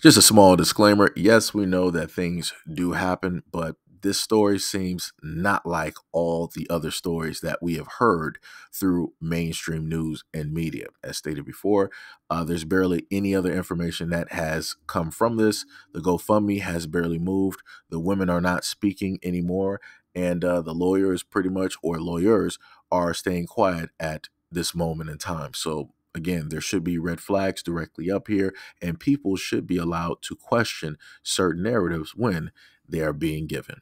Just a small disclaimer. Yes, we know that things do happen, but this story seems not like all the other stories that we have heard through mainstream news and media. As stated before, there's barely any other information that has come from this. The GoFundMe has barely moved. The women are not speaking anymore. And the lawyers pretty much, or lawyers, are staying quiet at this moment in time. So again, there should be red flags directly up here, and people should be allowed to question certain narratives when they are being given.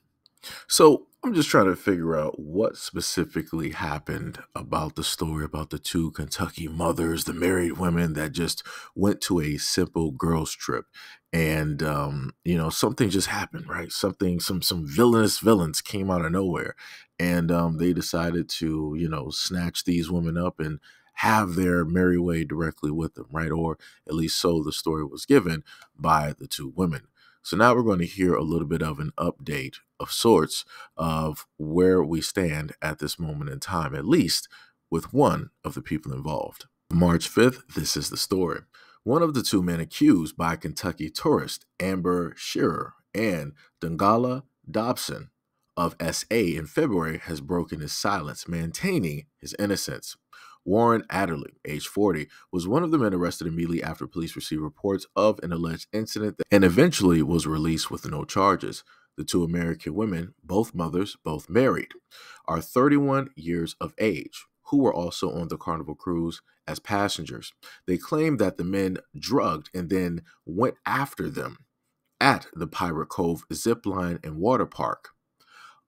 So I'm just trying to figure out what specifically happened about the story about the two Kentucky mothers, the married women that just went to a simple girls trip. And something just happened, right? Some villainous villains came out of nowhere, and they decided to, snatch these women up and have their merry way directly with them, right? Or at least so the story was given by the two women. So now we're going to hear a little bit of an update of sorts of where we stand at this moment in time, at least with one of the people involved. March 5th, this is the story. One of the two men accused by Kentucky tourist Amber Shearer and Dongala Dobson of SA in February has broken his silence, maintaining his innocence. Warren Adderley, age 40, was one of the men arrested immediately after police received reports of an alleged incident and eventually was released with no charges. The two American women, both mothers, both married, are 31 years of age, who were also on the Carnival cruise as passengers. They claimed that the men drugged and then went after them at the Pirate Cove zipline and water park.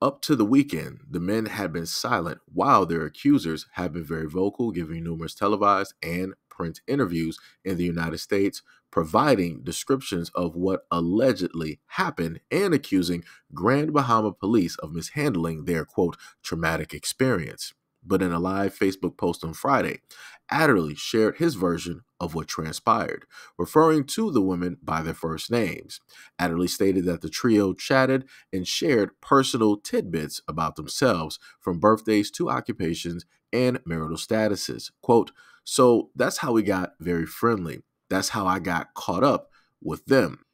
Up to the weekend, the men had been silent while their accusers had been very vocal, giving numerous televised and print interviews in the United States, providing descriptions of what allegedly happened and accusing Grand Bahama police of mishandling their, quote, traumatic experience. But in a live Facebook post on Friday, Adderley shared his version of what transpired, referring to the women by their first names. Adderley stated that the trio chatted and shared personal tidbits about themselves, from birthdays to occupations and marital statuses. Quote, "So that's how we got very friendly. That's how I got caught up with them."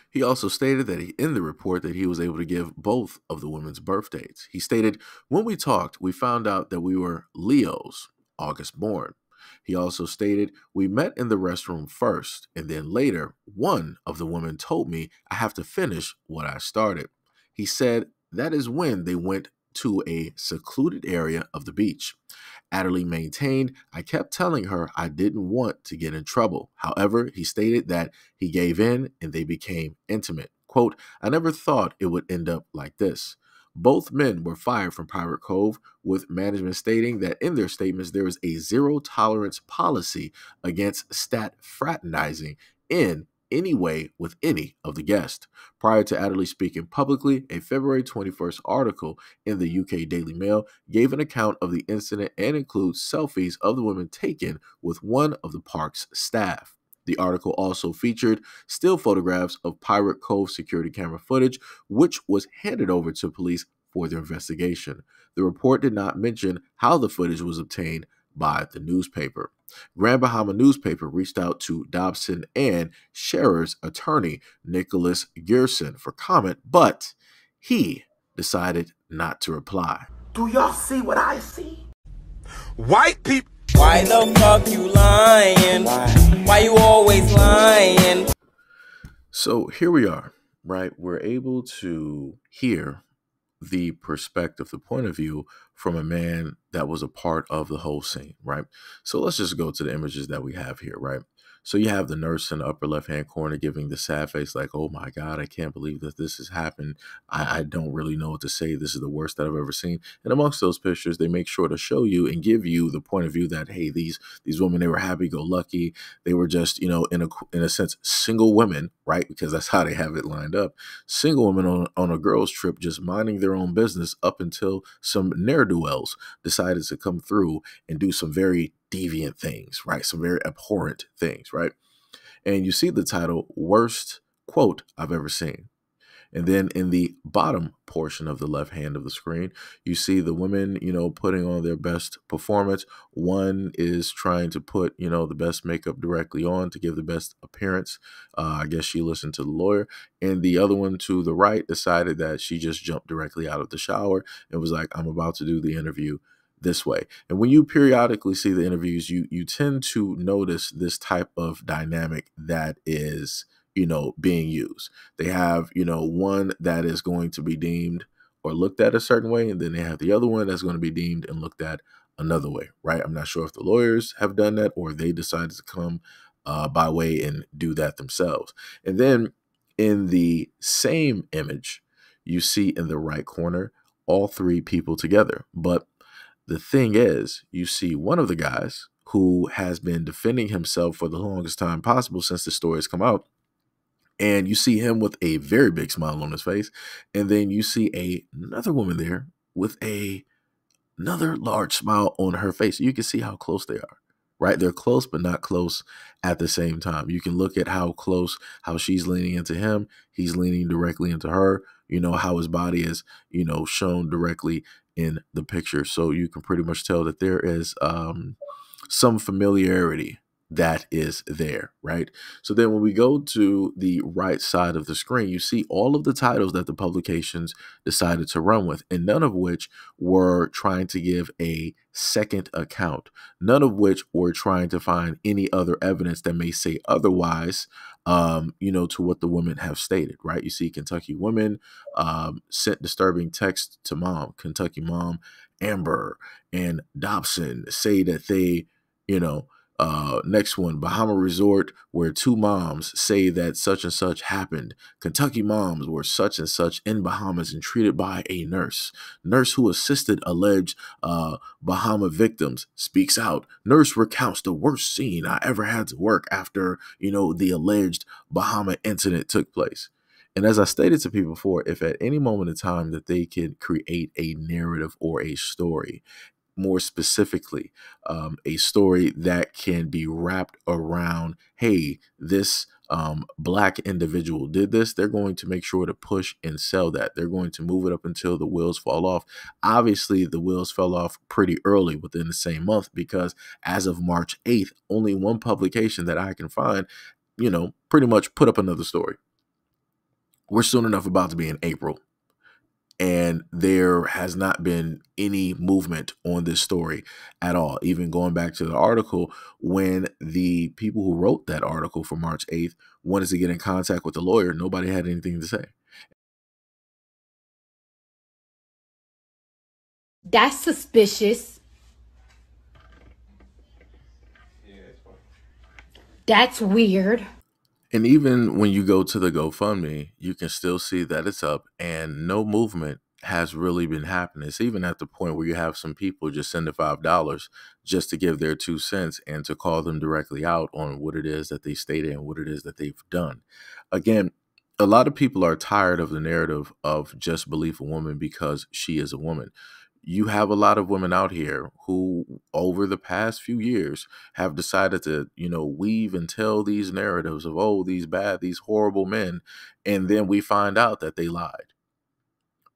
He also stated that in the report that he was able to give both of the women's birthdays. He stated, "When we talked, we found out that we were Leos, August born." He also stated, "We met in the restroom first, and then later, one of the women told me I have to finish what I started." He said that is when they went to a secluded area of the beach. Adderley maintained, "I kept telling her I didn't want to get in trouble." However, he stated that he gave in and they became intimate. Quote, "I never thought it would end up like this." Both men were fired from Pirate Cove, with management stating that in their statements there is a zero tolerance policy against fraternizing in any way with any of the guests. Prior to Adderley speaking publicly, a February 21st article in the UK Daily Mail gave an account of the incident and includes selfies of the women taken with one of the park's staff. The article also featured still photographs of Pirate Cove security camera footage, which was handed over to police for their investigation. The report did not mention how the footage was obtained by the newspaper. Grand Bahama newspaper reached out to Dobson and Scherer's attorney, Nicholas Gerson, for comment, but he decided not to reply. Do y'all see what I see? White people. Why the fuck you lying? Why you always lying? So here we are, right? We're able to hear the perspective, the point of view from a man that was a part of the whole scene, right? So let's just go to the images that we have here, right? So you have the nurse in the upper left-hand corner giving the sad face like, "Oh my God, I can't believe that this has happened. I don't really know what to say. This is the worst that I've ever seen." And amongst those pictures, they make sure to show you and give you the point of view that, hey, these women, they were happy-go-lucky. They were just, in a sense, single women, right? Because that's how they have it lined up. Single women on a girls' trip just minding their own business up until some ne'er-do-wells decided to come through and do some very deviant things, right? Some very abhorrent things, right? And you see the title, "Worst Quote I've Ever Seen." And then in the bottom portion of the left hand of the screen, you see the women, putting on their best performance. One is trying to put, the best makeup directly on to give the best appearance. I guess she listened to the lawyer. And the other one to the right decided that she just jumped directly out of the shower and was like, I'm about to do the interview this way. And when you periodically see the interviews, you tend to notice this type of dynamic that is, being used. They have, one that is going to be deemed or looked at a certain way, and then they have the other one that's going to be deemed and looked at another way, right? I'm not sure if the lawyers have done that or they decided to come by way and do that themselves. And then in the same image, you see in the right corner all three people together. But the thing is, you see one of the guys who has been defending himself for the longest time possible since the story has come out. And you see him with a very big smile on his face. And then you see another woman there with another large smile on her face. You can see how close they are, right? They're close, but not close at the same time. You can look at how close, how she's leaning into him. He's leaning directly into her, how his body is, shown directly in the picture. So you can pretty much tell that there is some familiarity that is there, right? So then when we go to the right side of the screen, you see all of the titles that the publications decided to run with, and none of which were trying to give a second account, none of which were trying to find any other evidence that may say otherwise, to what the women have stated, right? You see Kentucky women sent disturbing text to mom, Kentucky mom Amber and Dobson say that they, next one, Bahama Resort, where two moms say that such and such happened. Kentucky moms were such and such in Bahamas and treated by a nurse. Nurse who assisted alleged Bahama victims speaks out. Nurse recounts the worst scene I ever had to work after, the alleged Bahama incident took place. And as I stated to people before, if at any moment in time that they can create a narrative or a story, more specifically, a story that can be wrapped around, hey, this black individual did this, they're going to make sure to push and sell that. They're going to move it up until the wheels fall off. Obviously, the wheels fell off pretty early within the same month because as of March 8th, only one publication that I can find, pretty much put up another story. We're soon enough about to be in April. And there has not been any movement on this story at all. Even going back to the article, when the people who wrote that article for March 8th wanted to get in contact with the lawyer, nobody had anything to say. That's suspicious. That's weird. And even when you go to the GoFundMe, you can still see that it's up and no movement has really been happening. It's even at the point where you have some people just send the $5 just to give their 2 cents and to call them directly out on what it is that they stated and what it is that they've done. Again, a lot of people are tired of the narrative of just believe a woman because she is a woman. You have a lot of women out here who over the past few years have decided to, weave and tell these narratives of, oh, these bad, these horrible men. And then we find out that they lied.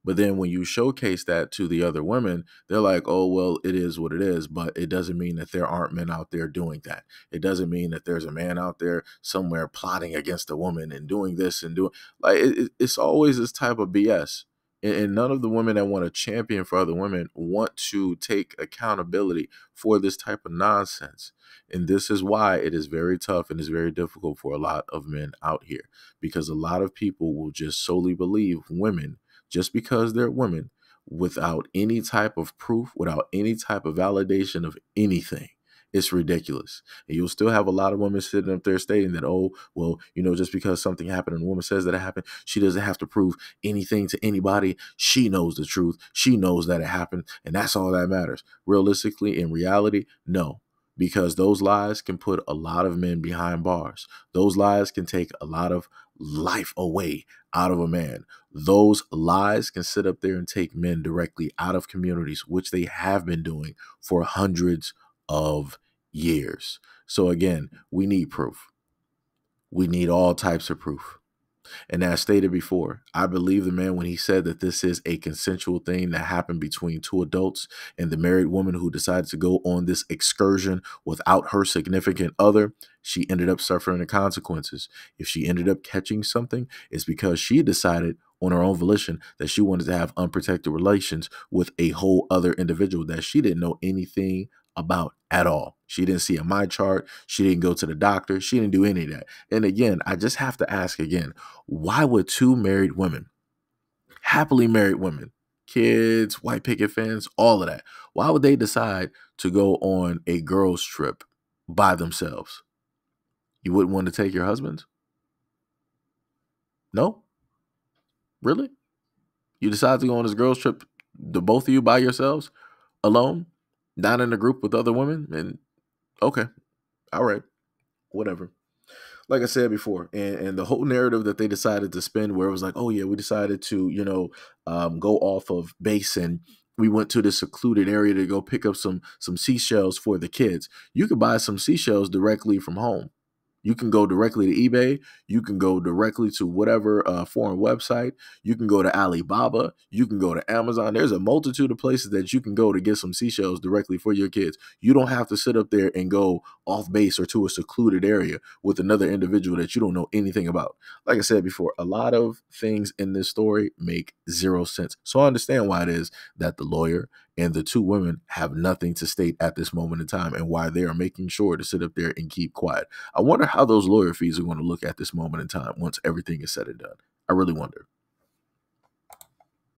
But then when you showcase that to the other women, they're like, oh, well, it is what it is. But it doesn't mean that there aren't men out there doing that. It doesn't mean that there's a man out there somewhere plotting against a woman and doing this and doing like it's always this type of BS. And none of the women that want to champion for other women want to take accountability for this type of nonsense. And this is why it is very tough and it's very difficult for a lot of men out here, because a lot of people will just solely believe women just because they're women without any type of proof, without any type of validation of anything. It's ridiculous. And you'll still have a lot of women sitting up there stating that, oh, well, just because something happened and a woman says that it happened, she doesn't have to prove anything to anybody. She knows the truth. She knows that it happened. And that's all that matters. Realistically, in reality, no. Because those lies can put a lot of men behind bars. Those lies can take a lot of life away out of a man. Those lies can sit up there and take men directly out of communities, which they have been doing for hundreds of years. So again, we need proof. We need all types of proof. And as stated before, I believe the man when he said that this is a consensual thing that happened between two adults, and the married woman who decided to go on this excursion without her significant other, she ended up suffering the consequences. If she ended up catching something, it's because she decided on her own volition that she wanted to have unprotected relations with a whole other individual that she didn't know anything about at all. She didn't see a my chart. She didn't go to the doctor. She didn't do any of that. And again, I just have to ask again, why would two married women, happily married women, kids, white picket fans, all of that, why would they decide to go on a girls' trip by themselves? You wouldn't want to take your husband? No? Really? You decide to go on this girls' trip, the both of you by yourselves, alone, not in a group with other women? And okay, all right, whatever. Like I said before, and the whole narrative that they decided to spin, where it was like, oh yeah, we decided to, go off of base, and we went to this secluded area to go pick up some seashells for the kids. You could buy some seashells directly from home. You can go directly to eBay. You can go directly to whatever foreign website. You can go to Alibaba. You can go to Amazon. There's a multitude of places that you can go to get some seashells directly for your kids. You don't have to sit up there and go off base or to a secluded area with another individual that you don't know anything about. Like I said before, a lot of things in this story make zero sense. So I understand why it is that the lawyer and the two women have nothing to state at this moment in time, and why they are making sure to sit up there and keep quiet. I wonder how those lawyer fees are going to look at this moment in time once everything is said and done. I really wonder.